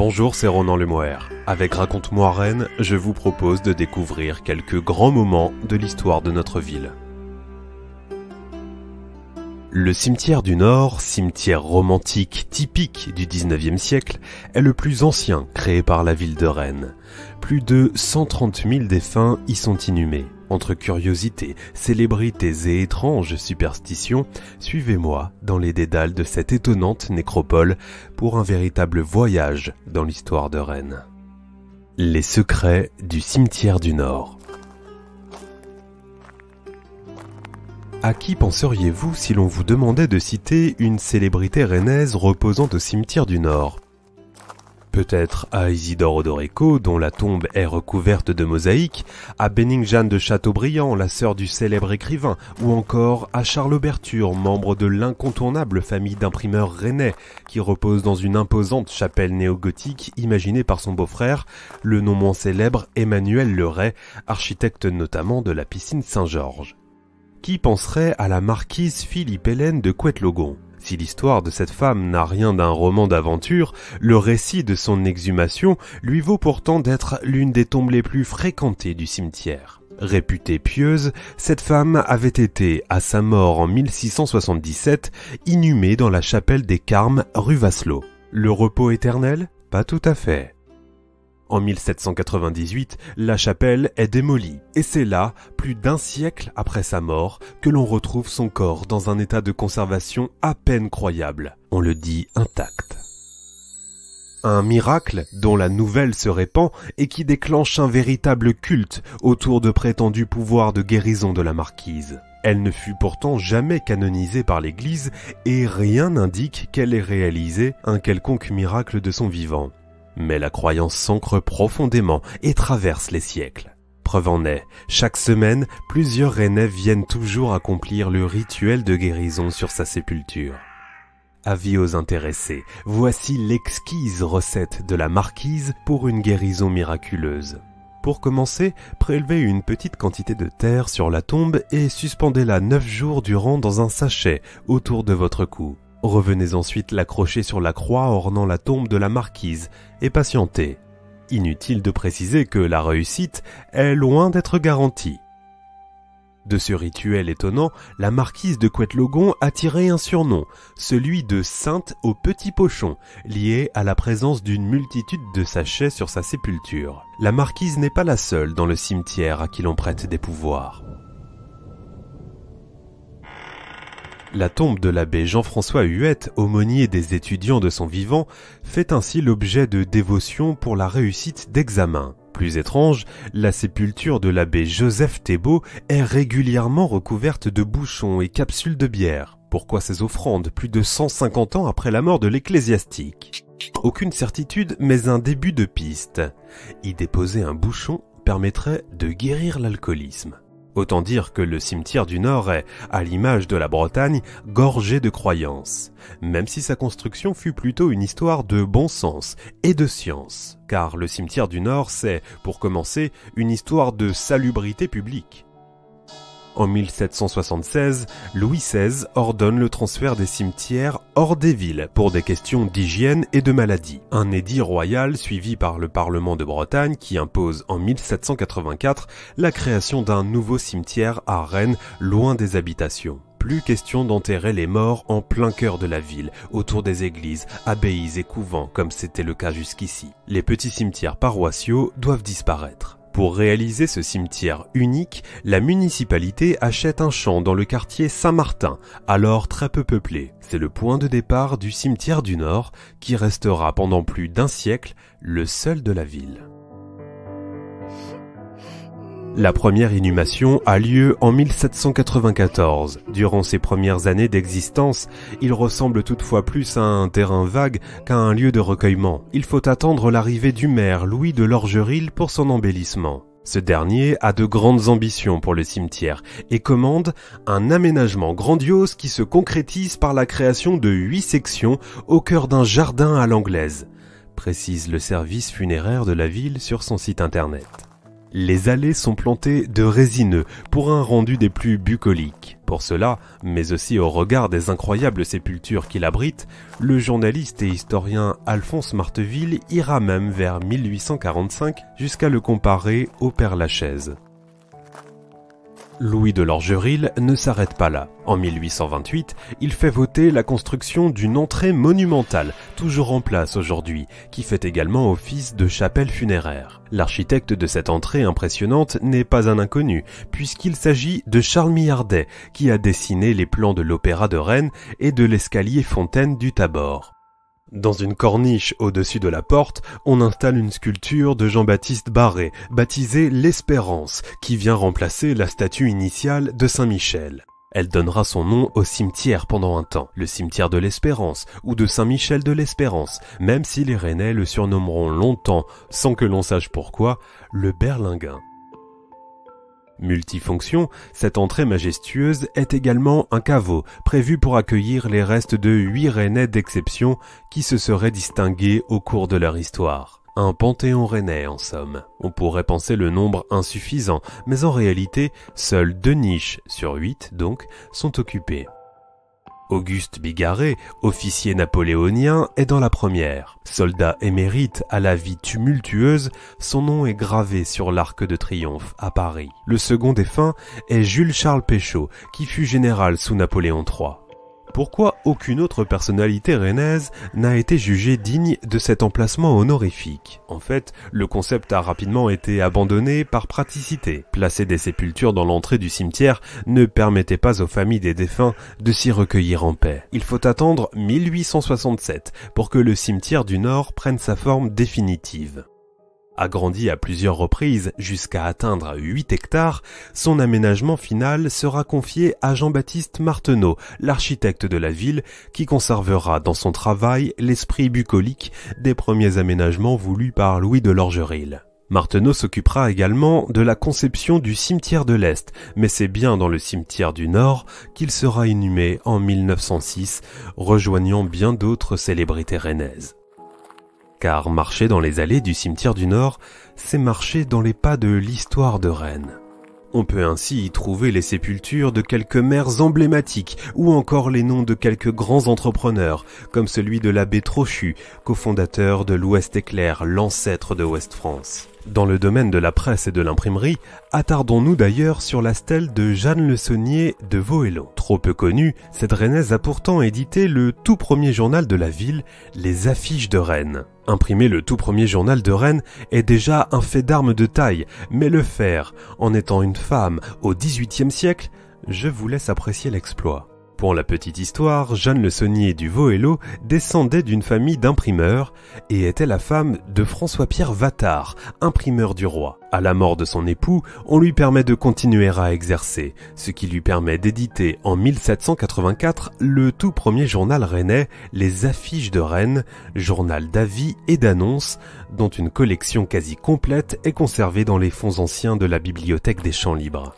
Bonjour, c'est Ronan Lemoire. Avec Raconte-moi Rennes, je vous propose de découvrir quelques grands moments de l'histoire de notre ville. Le cimetière du Nord, cimetière romantique typique du 19e siècle, est le plus ancien créé par la ville de Rennes. Plus de 130 000 défunts y sont inhumés. Entre curiosités, célébrités et étranges superstitions, suivez-moi dans les dédales de cette étonnante nécropole pour un véritable voyage dans l'histoire de Rennes. Les secrets du cimetière du Nord. À qui penseriez-vous si l'on vous demandait de citer une célébrité rennaise reposant au cimetière du Nord ? Peut-être à Isidore Odorico, dont la tombe est recouverte de mosaïques, à Bénigne-Jeanne de Chateaubriand, la sœur du célèbre écrivain, ou encore à Charles Berthur, membre de l'incontournable famille d'imprimeurs rennais, qui repose dans une imposante chapelle néo-gothique imaginée par son beau-frère, le non moins célèbre Emmanuel Leray, architecte notamment de la piscine Saint-Georges. Qui penserait à la marquise Philippe-Hélène de Couette-Logon ? Si l'histoire de cette femme n'a rien d'un roman d'aventure, le récit de son exhumation lui vaut pourtant d'être l'une des tombes les plus fréquentées du cimetière. Réputée pieuse, cette femme avait été, à sa mort en 1677, inhumée dans la chapelle des Carmes, rue Vasselot. Le repos éternel ? Pas tout à fait. En 1798, la chapelle est démolie, et c'est là, plus d'un siècle après sa mort, que l'on retrouve son corps dans un état de conservation à peine croyable. On le dit intact. Un miracle dont la nouvelle se répand et qui déclenche un véritable culte autour de prétendus pouvoirs de guérison de la marquise. Elle ne fut pourtant jamais canonisée par l'Église et rien n'indique qu'elle ait réalisé un quelconque miracle de son vivant. Mais la croyance s'ancre profondément et traverse les siècles. Preuve en est, chaque semaine, plusieurs Rennais viennent toujours accomplir le rituel de guérison sur sa sépulture. Avis aux intéressés, voici l'exquise recette de la marquise pour une guérison miraculeuse. Pour commencer, prélevez une petite quantité de terre sur la tombe et suspendez-la 9 jours durant dans un sachet autour de votre cou. Revenez ensuite l'accrocher sur la croix ornant la tombe de la marquise et patientez. Inutile de préciser que la réussite est loin d'être garantie. De ce rituel étonnant, la marquise de Couette-Logon a tiré un surnom, celui de Sainte au petit pochon, lié à la présence d'une multitude de sachets sur sa sépulture. La marquise n'est pas la seule dans le cimetière à qui l'on prête des pouvoirs. La tombe de l'abbé Jean-François Huette, aumônier des étudiants de son vivant, fait ainsi l'objet de dévotion pour la réussite d'examens. Plus étrange, la sépulture de l'abbé Joseph Thébault est régulièrement recouverte de bouchons et capsules de bière. Pourquoi ces offrandes plus de 150 ans après la mort de l'ecclésiastique ? Aucune certitude, mais un début de piste. Y déposer un bouchon permettrait de guérir l'alcoolisme. Autant dire que le cimetière du Nord est, à l'image de la Bretagne, gorgé de croyances, même si sa construction fut plutôt une histoire de bon sens et de science, car le cimetière du Nord, c'est, pour commencer, une histoire de salubrité publique. En 1776, Louis XVI ordonne le transfert des cimetières hors des villes pour des questions d'hygiène et de maladie. Un édit royal suivi par le Parlement de Bretagne qui impose en 1784 la création d'un nouveau cimetière à Rennes, loin des habitations. Plus question d'enterrer les morts en plein cœur de la ville, autour des églises, abbayes et couvents, comme c'était le cas jusqu'ici. Les petits cimetières paroissiaux doivent disparaître. Pour réaliser ce cimetière unique, la municipalité achète un champ dans le quartier Saint-Martin, alors très peu peuplé. C'est le point de départ du cimetière du Nord, qui restera pendant plus d'un siècle le seul de la ville. La première inhumation a lieu en 1794. Durant ses premières années d'existence, il ressemble toutefois plus à un terrain vague qu'à un lieu de recueillement. Il faut attendre l'arrivée du maire Louis de Lorgeril pour son embellissement. Ce dernier a de grandes ambitions pour le cimetière et commande un aménagement grandiose qui se concrétise par la création de 8 sections au cœur d'un jardin à l'anglaise, précise le service funéraire de la ville sur son site internet. Les allées sont plantées de résineux pour un rendu des plus bucoliques. Pour cela, mais aussi au regard des incroyables sépultures qu'il abrite, le journaliste et historien Alphonse Marteville ira même vers 1845 jusqu'à le comparer au Père-Lachaise. Louis de Lorgeril ne s'arrête pas là. En 1828, il fait voter la construction d'une entrée monumentale, toujours en place aujourd'hui, qui fait également office de chapelle funéraire. L'architecte de cette entrée impressionnante n'est pas un inconnu, puisqu'il s'agit de Charles Millardet, qui a dessiné les plans de l'Opéra de Rennes et de l'escalier Fontaine du Tabor. Dans une corniche au-dessus de la porte, on installe une sculpture de Jean-Baptiste Barré, baptisée l'Espérance, qui vient remplacer la statue initiale de Saint-Michel. Elle donnera son nom au cimetière pendant un temps, le cimetière de l'Espérance ou de Saint-Michel de l'Espérance, même si les Rennais le surnommeront longtemps, sans que l'on sache pourquoi, le Berlinguin. Multifonction, cette entrée majestueuse est également un caveau, prévu pour accueillir les restes de 8 Rennais d'exception qui se seraient distingués au cours de leur histoire. Un panthéon rennais en somme. On pourrait penser le nombre insuffisant, mais en réalité, seules 2 niches, sur 8 donc, sont occupées. Auguste Bigarré, officier napoléonien, est dans la première. Soldat émérite à la vie tumultueuse, son nom est gravé sur l'Arc de Triomphe à Paris. Le second défunt est Jules-Charles Péchaud, qui fut général sous Napoléon III. Pourquoi aucune autre personnalité rennaise n'a été jugée digne de cet emplacement honorifique? En fait, le concept a rapidement été abandonné par praticité. Placer des sépultures dans l'entrée du cimetière ne permettait pas aux familles des défunts de s'y recueillir en paix. Il faut attendre 1867 pour que le cimetière du Nord prenne sa forme définitive. Agrandi à plusieurs reprises jusqu'à atteindre 8 hectares, son aménagement final sera confié à Jean-Baptiste Marteneau, l'architecte de la ville, qui conservera dans son travail l'esprit bucolique des premiers aménagements voulus par Louis de Lorgeril. Marteneau s'occupera également de la conception du cimetière de l'Est, mais c'est bien dans le cimetière du Nord qu'il sera inhumé en 1906, rejoignant bien d'autres célébrités rennaises. Car marcher dans les allées du cimetière du Nord, c'est marcher dans les pas de l'histoire de Rennes. On peut ainsi y trouver les sépultures de quelques maires emblématiques ou encore les noms de quelques grands entrepreneurs, comme celui de l'abbé Trochu, cofondateur de l'Ouest Éclair, l'ancêtre de Ouest France. Dans le domaine de la presse et de l'imprimerie, attardons-nous d'ailleurs sur la stèle de Jeanne Le Saunier de Vauhelon. Trop peu connue, cette Rennaise a pourtant édité le tout premier journal de la ville, Les Affiches de Rennes. Imprimer le tout premier journal de Rennes est déjà un fait d'armes de taille, mais le faire, en étant une femme, au XVIIIe siècle, je vous laisse apprécier l'exploit. Pour la petite histoire, Jeanne Le Saunier du Vauhelon descendait d'une famille d'imprimeurs et était la femme de François-Pierre Vattard, imprimeur du roi. À la mort de son époux, on lui permet de continuer à exercer, ce qui lui permet d'éditer en 1784 le tout premier journal rennais, Les Affiches de Rennes, journal d'avis et d'annonces, dont une collection quasi complète est conservée dans les fonds anciens de la bibliothèque des Champs Libres.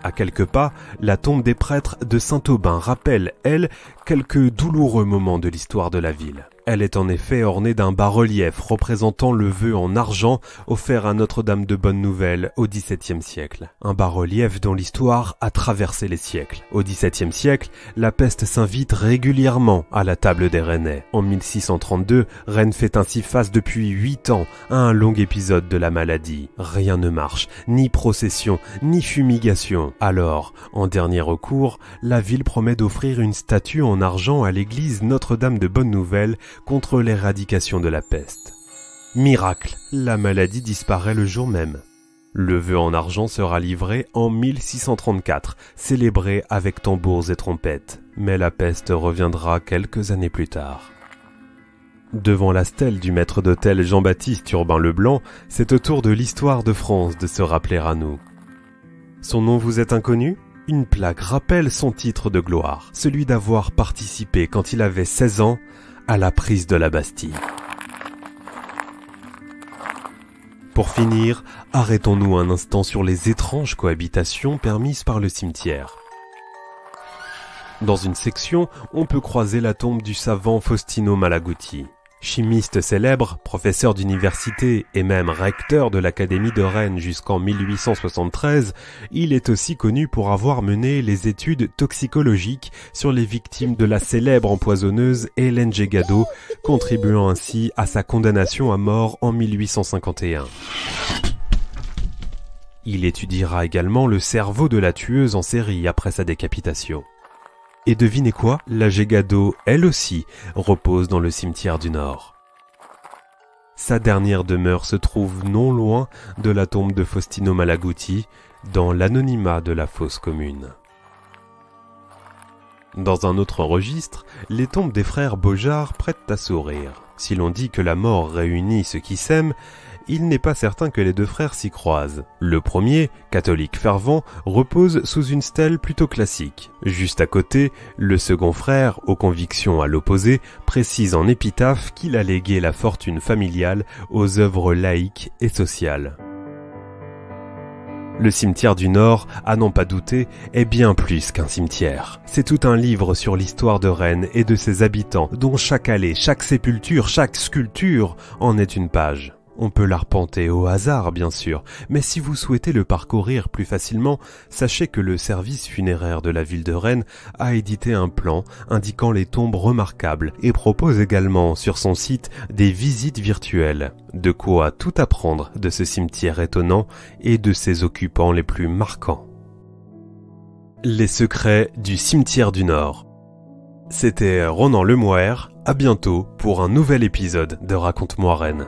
À quelques pas, la tombe des prêtres de Saint-Aubin rappelle, elle, quelques douloureux moments de l'histoire de la ville. Elle est en effet ornée d'un bas-relief représentant le vœu en argent offert à Notre-Dame de Bonne Nouvelle au XVIIe siècle. Un bas-relief dont l'histoire a traversé les siècles. Au XVIIe siècle, la peste s'invite régulièrement à la table des Rennais. En 1632, Rennes fait ainsi face depuis 8 ans à un long épisode de la maladie. Rien ne marche, ni procession, ni fumigation. Alors, en dernier recours, la ville promet d'offrir une statue en argent à l'église Notre-Dame de Bonne Nouvelle contre l'éradication de la peste. Miracle, la maladie disparaît le jour même. Le vœu en argent sera livré en 1634, célébré avec tambours et trompettes, mais la peste reviendra quelques années plus tard. Devant la stèle du maître d'hôtel Jean-Baptiste Urbain Leblanc, c'est au tour de l'histoire de France de se rappeler à nous. Son nom vous est inconnu ? Une plaque rappelle son titre de gloire, celui d'avoir participé quand il avait 16 ans à la prise de la Bastille. Pour finir, arrêtons-nous un instant sur les étranges cohabitations permises par le cimetière. Dans une section, on peut croiser la tombe du savant Faustino Malaguti. Chimiste célèbre, professeur d'université et même recteur de l'Académie de Rennes jusqu'en 1873, il est aussi connu pour avoir mené les études toxicologiques sur les victimes de la célèbre empoisonneuse Hélène Gégado, contribuant ainsi à sa condamnation à mort en 1851. Il étudiera également le cerveau de la tueuse en série après sa décapitation. Et devinez quoi, la Gégado, elle aussi, repose dans le cimetière du Nord. Sa dernière demeure se trouve non loin de la tombe de Faustino Malaguti, dans l'anonymat de la fosse commune. Dans un autre registre, les tombes des frères Beaujard prêtent à sourire. Si l'on dit que la mort réunit ceux qui s'aiment, il n'est pas certain que les deux frères s'y croisent. Le premier, catholique fervent, repose sous une stèle plutôt classique. Juste à côté, le second frère, aux convictions à l'opposé, précise en épitaphe qu'il a légué la fortune familiale aux œuvres laïques et sociales. Le cimetière du Nord, à n'en pas douter, est bien plus qu'un cimetière. C'est tout un livre sur l'histoire de Rennes et de ses habitants, dont chaque allée, chaque sépulture, chaque sculpture en est une page. On peut l'arpenter au hasard, bien sûr, mais si vous souhaitez le parcourir plus facilement, sachez que le service funéraire de la ville de Rennes a édité un plan indiquant les tombes remarquables et propose également sur son site des visites virtuelles. De quoi tout apprendre de ce cimetière étonnant et de ses occupants les plus marquants. Les secrets du cimetière du Nord. C'était Ronan Lemoire, à bientôt pour un nouvel épisode de Raconte-moi Rennes.